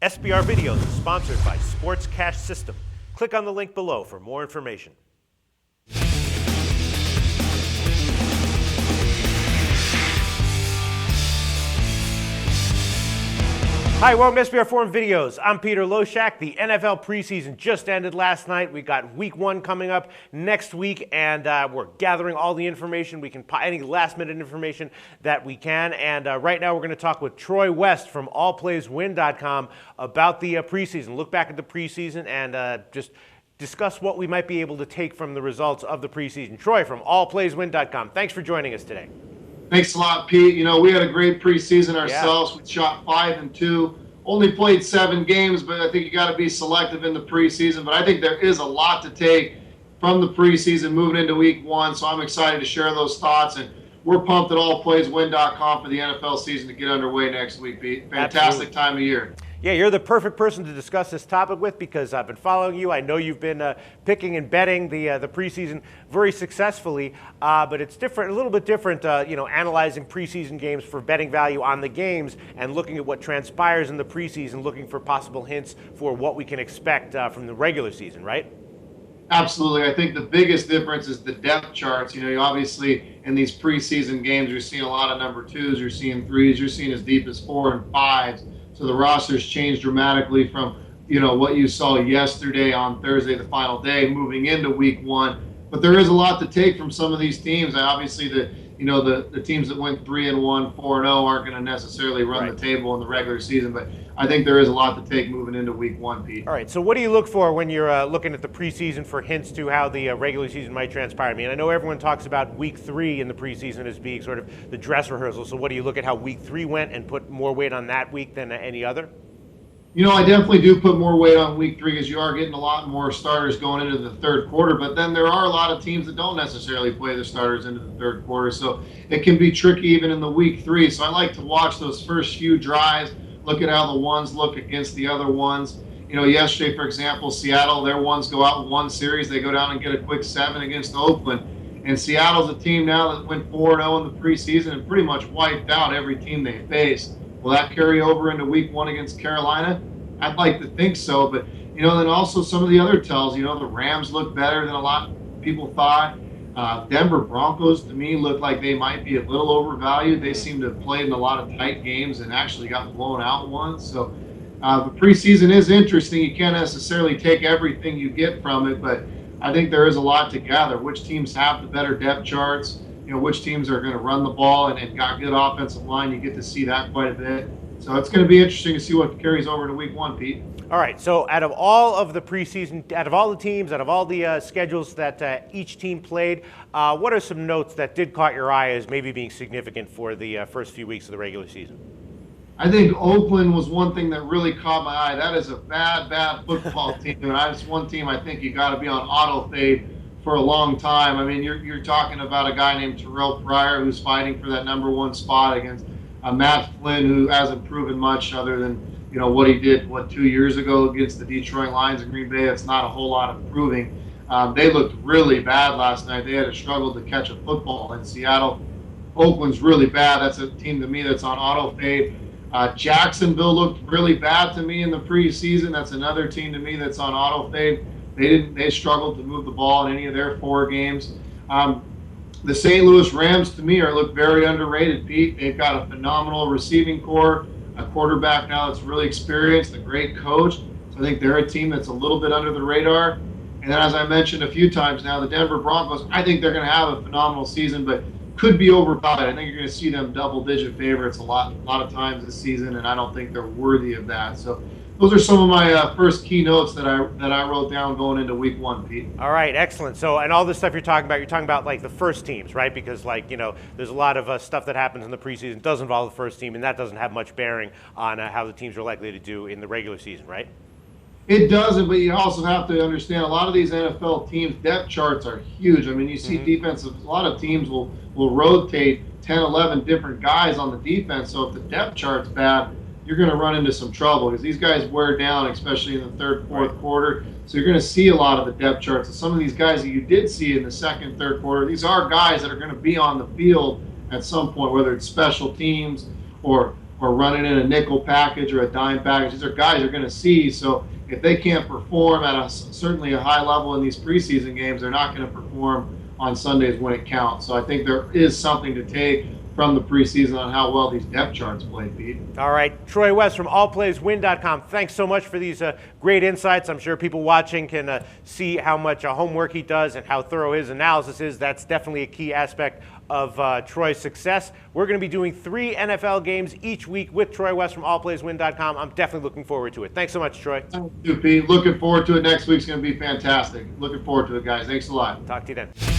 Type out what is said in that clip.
SBR Videos is sponsored by Sports Cash System. Click on the link below for more information. Hi, welcome to SBR Forum Videos. I'm Peter Loshak. The NFL preseason just ended last night. We got week 1 coming up next week, and we're gathering all the information we can, any last-minute information that we can. And right now we're going to talk with Troy West from allplayswin.com about the preseason. Look back at the preseason and just discuss what we might be able to take from the results of the preseason. Troy from allplayswin.com. Thanks for joining us today. Thanks a lot, Pete. You know, we had a great preseason ourselves. We shot 5-2, only played 7 games, but I think you got to be selective in the preseason. But I think there is a lot to take from the preseason moving into week 1, so I'm excited to share those thoughts. And we're pumped at allplayswin.com for the NFL season to get underway next week, Pete. Fantastic time of year. Yeah, you're the perfect person to discuss this topic with because I've been following you. I know you've been picking and betting the preseason very successfully, but it's different, a little bit different, analyzing preseason games for betting value on the games and looking at what transpires in the preseason, looking for possible hints for what we can expect from the regular season, right? Absolutely. I think the biggest difference is the depth charts. You know, obviously in these preseason games, you're seeing a lot of number 2s, you're seeing 3s, you're seeing as deep as 4 and 5s. So the roster's changed dramatically from, what you saw yesterday on Thursday, the final day, moving into week 1. But there is a lot to take from some of these teams. Obviously, the teams that went 3-1, 4-0 aren't going to necessarily run the table in the regular season. But I think there is a lot to take moving into week 1, Pete. All right. So what do you look for when you're looking at the preseason for hints to how the regular season might transpire? I mean, I know everyone talks about week 3 in the preseason as being sort of the dress rehearsal. So what do you look at how week 3 went and put more weight on that week than any other? I definitely do put more weight on week 3 because you are getting a lot more starters going into the third quarter. But then there are a lot of teams that don't necessarily play the starters into the third quarter. So it can be tricky even in the week 3. So I like to watch those first few drives, look at how the ones look against the other ones. Yesterday, for example, Seattle, their ones go out in one series. They go down and get a quick 7 against Oakland. And Seattle's a team now that went 4-0 in the preseason and pretty much wiped out every team they faced. Will that carry over into week 1 against Carolina? I'd like to think so, but then also some of the other tells. The Rams look better than a lot of people thought. Denver Broncos to me look like they might be a little overvalued. They seem to have played in a lot of tight games and actually got blown out once. So the preseason is interesting. You can't necessarily take everything you get from it, but I think there is a lot to gather. Which teams have the better depth charts? Which teams are going to run the ball and got good offensive line. You get to see that quite a bit. So it's going to be interesting to see what carries over to week 1, Pete. All right, so out of all of the preseason, out of all the teams, out of all the schedules that each team played, what are some notes that did caught your eye as maybe being significant for the first few weeks of the regular season? I think Oakland was one thing that really caught my eye. That is a bad football team. And that's one team I think you got to be on auto fade for a long time. I mean, you're talking about a guy named Terrell Pryor who's fighting for that number 1 spot against Matt Flynn, who hasn't proven much other than what he did 2 years ago against the Detroit Lions in Green Bay. It's not a whole lot of proving. They looked really bad last night. They had a struggle to catch a football in Seattle. Oakland's really bad. That's a team to me that's on auto fade. Jacksonville looked really bad to me in the preseason. That's another team to me that's on auto fade. They struggled to move the ball in any of their 4 games. The St. Louis Rams, to me, look very underrated, Pete. They've got a phenomenal receiving core, a quarterback now that's really experienced, a great coach. So I think they're a team that's a little bit under the radar. And then, as I mentioned a few times now, the Denver Broncos, I think they're going to have a phenomenal season, but could be overvalued. I think you're going to see them double-digit favorites a lot of times this season, and I don't think they're worthy of that. So those are some of my first key notes that I wrote down going into week 1, Pete. All right, excellent. So, and all this stuff you're talking about like the first teams, right? Because there's a lot of stuff that happens in the preseason does involve the first team, and that doesn't have much bearing on how the teams are likely to do in the regular season, right? It doesn't, but you also have to understand a lot of these NFL teams' depth charts are huge. I mean, you see defensive, a lot of teams will rotate 10, 11 different guys on the defense. So if the depth chart's bad, you're going to run into some trouble because these guys wear down, especially in the third, fourth quarter. So you're going to see a lot of the depth charts. And some of these guys that you did see in the second, third quarter, these are guys that are going to be on the field at some point, whether it's special teams or or running in a nickel package or a dime package. These are guys you're going to see. So if they can't perform at certainly a high level in these preseason games, they're not going to perform on Sundays when it counts. So I think there is something to take from the preseason on how well these depth charts play, Pete. All right, Troy West from allplayswin.com. Thanks so much for these great insights. I'm sure people watching can see how much homework he does and how thorough his analysis is. That's definitely a key aspect of Troy's success. We're going to be doing 3 NFL games each week with Troy West from allplayswin.com. I'm definitely looking forward to it. Thanks so much, Troy. Thank you, Pete. Looking forward to it. Next week's going to be fantastic. Looking forward to it, guys. Thanks a lot. Talk to you then.